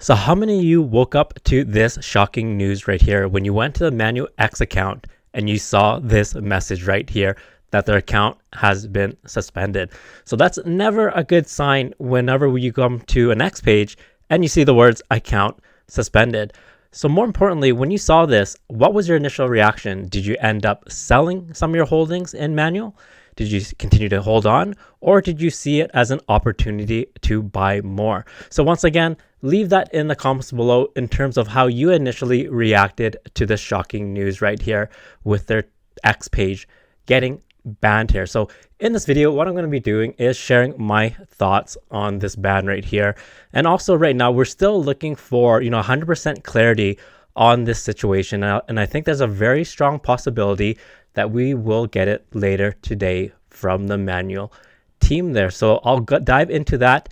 So how many of you woke up to this shocking news right here when you went to the MANYU X account and you saw this message right here that their account has been suspended? So that's never a good sign whenever you come to an X page and you see the words account suspended. So more importantly, when you saw this, what was your initial reaction? Did you end up selling some of your holdings in MANYU? Did you continue to hold on, or did you see it as an opportunity to buy more? So once again, leave that in the comments below in terms of how you initially reacted to this shocking news right here with their X page getting banned here. So in this video, what I'm going to be doing is sharing my thoughts on this ban right here. And also right now, we're still looking for, 100% clarity on this situation. And I think there's a very strong possibility that we will get it later today from the MANYU team there. So I'll dive into that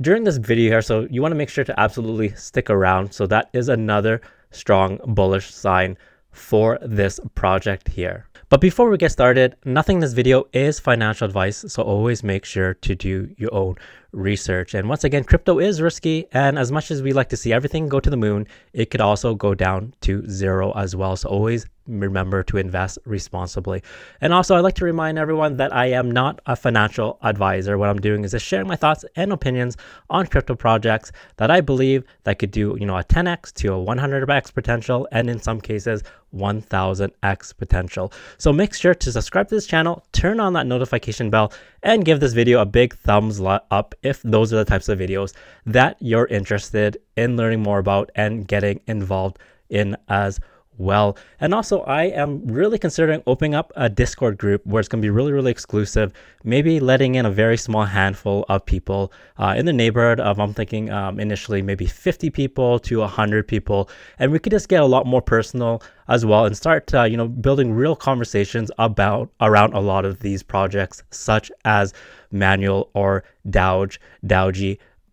during this video here. So you want to make sure to absolutely stick around. So that is another strong bullish sign for this project here. But before we get started, nothing in this video is financial advice, so always make sure to do your own research. And once again, crypto is risky, and as much as we like to see everything go to the moon, it could also go down to zero as well. So always remember to invest responsibly. And also, I'd like to remind everyone that I am not a financial advisor. What I'm doing is just sharing my thoughts and opinions on crypto projects that I believe that could do, a 10x to a 100x potential, and in some cases 1000x potential. So make sure to subscribe to this channel, turn on that notification bell, and give this video a big thumbs up if those are the types of videos that you're interested in learning more about and getting involved in as well. And also, I am really considering opening up a Discord group where it's going to be really exclusive, maybe letting in a very small handful of people in the neighborhood of, I'm thinking initially maybe 50 people to 100 people, and we could just get a lot more personal as well and start building real conversations around a lot of these projects, such as MANYU or DOWGE,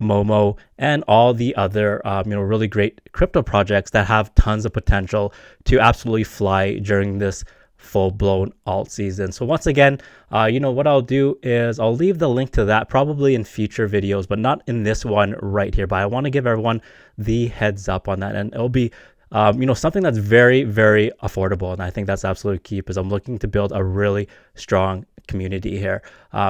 Momo, and all the other really great crypto projects that have tons of potential to absolutely fly during this full-blown alt season. So once again, what I'll do is I'll leave the link to that probably in future videos, but not in this one right here. But I want to give everyone the heads up on that, and it'll be something that's very affordable. And I think that's absolutely key because I'm looking to build a really strong community here.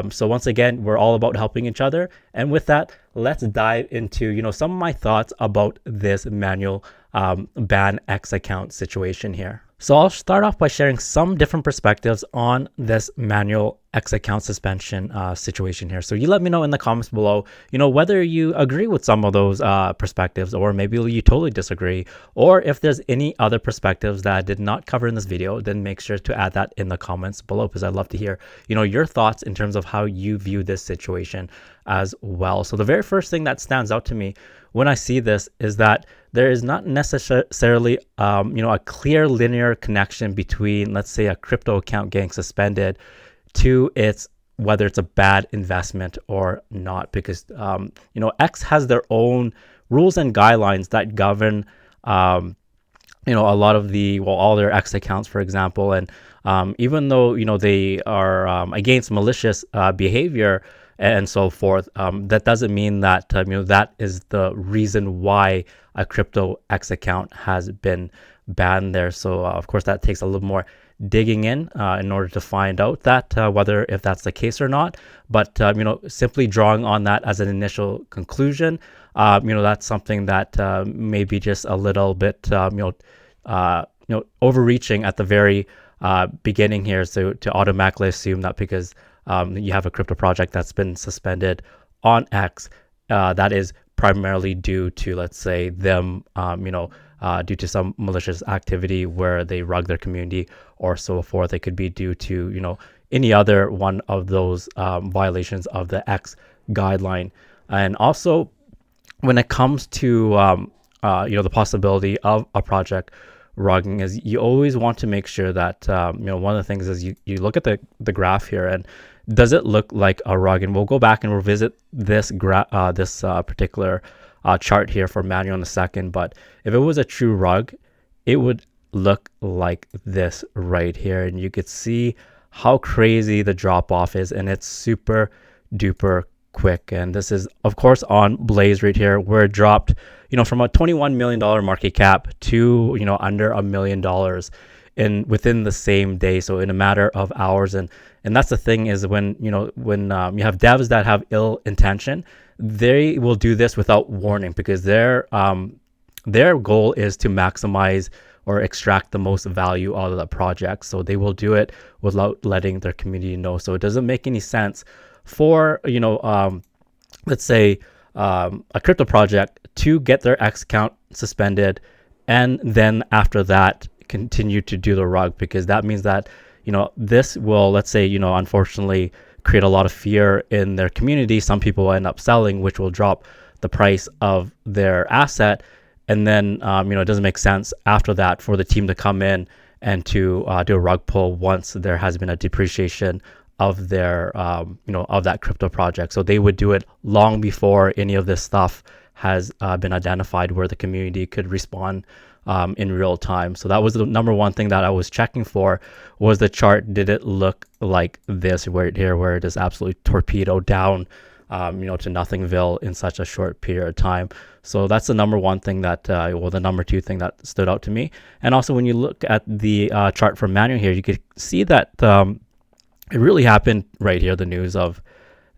So once again, we're all about helping each other. And with that, let's dive into, some of my thoughts about this MANYU ban X account situation here. So I'll start off by sharing some different perspectives on this MANYU X account suspension situation here. So you let me know in the comments below, whether you agree with some of those perspectives, or maybe you totally disagree, or if there's any other perspectives that I did not cover in this video, then make sure to add that in the comments below, because I'd love to hear, your thoughts in terms of how you view this situation as well. So the very first thing that stands out to me when I see this is that there is not necessarily, a clear linear connection between, let's say, a crypto account getting suspended to whether it's a bad investment or not, because, X has their own rules and guidelines that govern, a lot of all their X accounts, for example. And even though, they are against malicious behavior and so forth, that doesn't mean that, that is the reason why a crypto X account has been banned there. So of course, that takes a little more digging in order to find out that if that's the case or not. But simply drawing on that as an initial conclusion, that's something that may be just a little bit overreaching at the very beginning here. So to automatically assume that because you have a crypto project that's been suspended on X, that is primarily due to, let's say, them due to some malicious activity where they rug their community or so forth. It could be due to, any other one of those violations of the X guideline. And also, when it comes to, the possibility of a project rugging, is you always want to make sure that, one of the things is you look at the graph here, and does it look like a rug? And we'll go back and revisit this particular chart here for MANYU in a second. But if it was a true rug, it would look like this right here, and you could see how crazy the drop off is, and it's super duper quick. And this is, of course, on Blaze right here, where it dropped, from a $21 million market cap to, under $1 million in within the same day. So in a matter of hours. And that's the thing, is when, you have devs that have ill intention, they will do this without warning, because their goal is to maximize or extract the most value out of the project. So they will do it without letting their community know. So it doesn't make any sense for, let's say a crypto project to get their X account suspended and then after that continue to do the rug, because that means that, this will, let's say, unfortunately create a lot of fear in their community. Some people will end up selling, which will drop the price of their asset. And then, it doesn't make sense after that for the team to come in and to do a rug pull once there has been a depreciation of their, of that crypto project. So they would do it long before any of this stuff has been identified, where the community could respond in real time. So that was the number one thing that I was checking for, was the chart. Did it look like this right here, where it is absolutely torpedoed down, to nothingville in such a short period of time? So that's the number one thing that, the number two thing that stood out to me. And also when you look at the chart from MANYU here, you could see that it really happened right here, the news of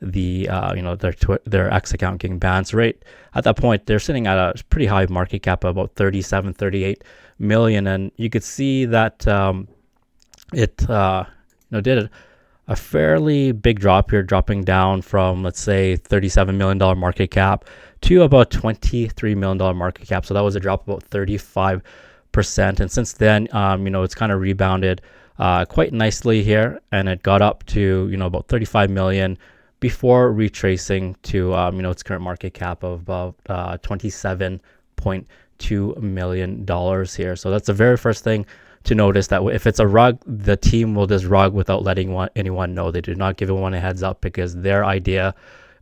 the, their X account getting banned. So right at that point, they're sitting at a pretty high market cap of about 38 million. And you could see that it, did a fairly big drop here, dropping down from, let's say, $37 million market cap to about $23 million market cap. So that was a drop of about 35%. And since then, it's kind of rebounded quite nicely here, and it got up to, about 35 million before retracing to, its current market cap of about $27.2 million here. So that's the very first thing to notice, that if it's a rug, the team will just rug without letting anyone know. They do not give anyone a heads up, because their idea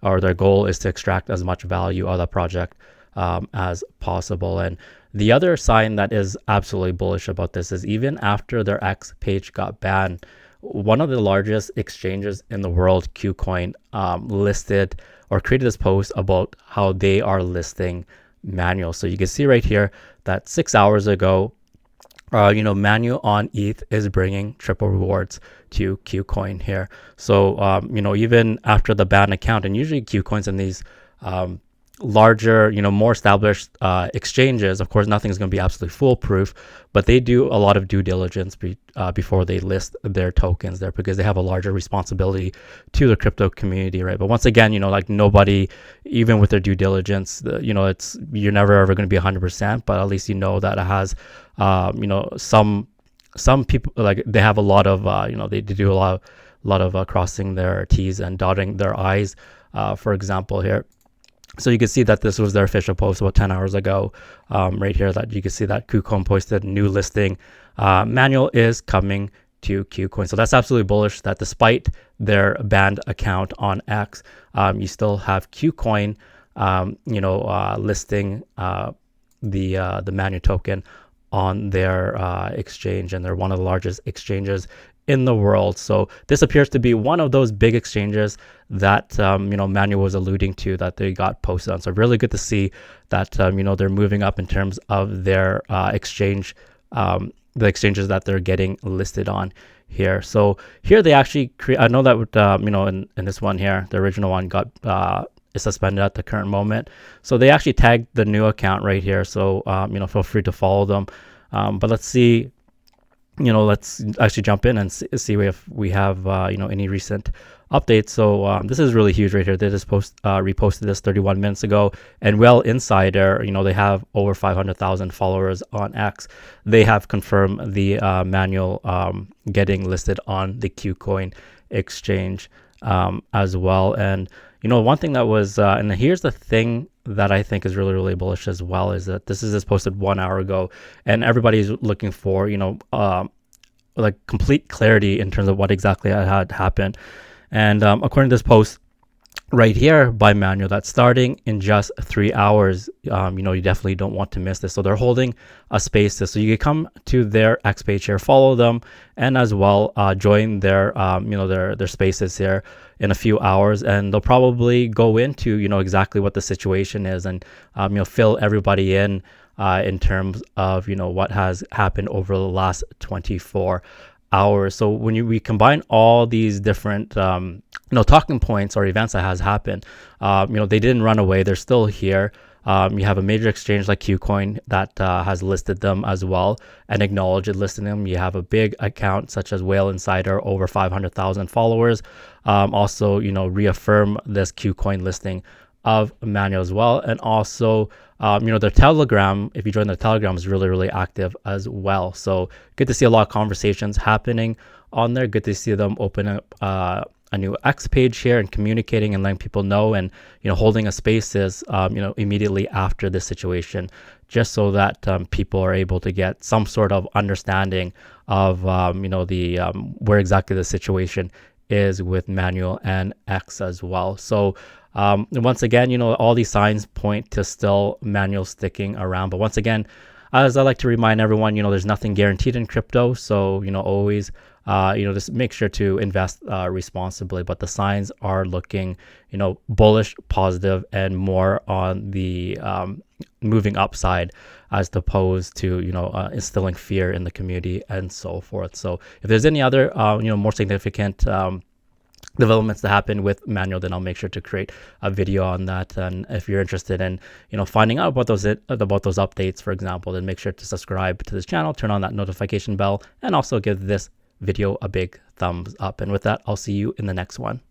or their goal is to extract as much value out of the project as possible. And the other sign that is absolutely bullish about this is, even after their X page got banned, one of the largest exchanges in the world, KuCoin, listed or created this post about how they are listing MANYU. So you can see right here that 6 hours ago, MANYU on ETH is bringing triple rewards to KuCoin here. So, even after the ban account, and usually KuCoins in these larger, more established exchanges, of course, nothing's going to be absolutely foolproof, but they do a lot of due diligence before they list their tokens there, because they have a larger responsibility to the crypto community, right? But once again, like nobody, even with their due diligence, you're never ever going to be 100%, but at least that it has, some people, like, they have a lot of, they do a lot of crossing their T's and dotting their I's, for example here. So you can see that this was their official post about 10 hours ago, right here, that you can see that KuCoin posted new listing. MANYU is coming to KuCoin. So that's absolutely bullish, that despite their banned account on X, you still have KuCoin, listing the MANYU token on their exchange, and they're one of the largest exchanges in the world. So this appears to be one of those big exchanges that MANYU was alluding to, that they got posted on. So really good to see that they're moving up in terms of their exchange, the exchanges that they're getting listed on here. So here they actually create, I know that in this one here, the original one got is suspended at the current moment. So they actually tagged the new account right here. So feel free to follow them. But let's see. Let's actually jump in and see if we have, any recent updates. So this is really huge right here. They just reposted this 31 minutes ago, and Well Insider, they have over 500,000 followers on X. They have confirmed the MANYU getting listed on the KuCoin exchange as well. And, one thing that was, and here's the thing that I think is really, really bullish as well, is that this is just posted 1 hour ago, and everybody's looking for, like complete clarity in terms of what exactly had happened. And according to this post, right here by MANYU that's starting in just 3 hours. You definitely don't want to miss this. So they're holding a spaces, so you can come to their X page here, follow them, and as well join their their spaces here in a few hours, and they'll probably go into exactly what the situation is, and fill everybody in terms of what has happened over the last 24 hours. So when we combine all these different talking points or events that has happened, they didn't run away, they're still here. You have a major exchange like KuCoin that has listed them as well and acknowledged it listing them. You have a big account such as Whale Insider, over 500,000 followers, also reaffirm this KuCoin listing of MANYU as well. And also their Telegram, if you join the Telegram, is really, really active as well. So good to see a lot of conversations happening on there. Good to see them open up a new X page here and communicating and letting people know, and holding a spaces immediately after this situation, just so that people are able to get some sort of understanding of where exactly the situation is with MANYU and X as well. So once again, all these signs point to still MANYU sticking around. But once again, as I like to remind everyone, there's nothing guaranteed in crypto. So, always, just make sure to invest responsibly. But the signs are looking, bullish, positive, and more on the moving upside, as opposed to, instilling fear in the community and so forth. So if there's any other, more significant developments that happen with MANYU, then I'll make sure to create a video on that. And if you're interested in finding out about those updates, for example, then make sure to subscribe to this channel, turn on that notification bell, and also give this video a big thumbs up. And with that, I'll see you in the next one.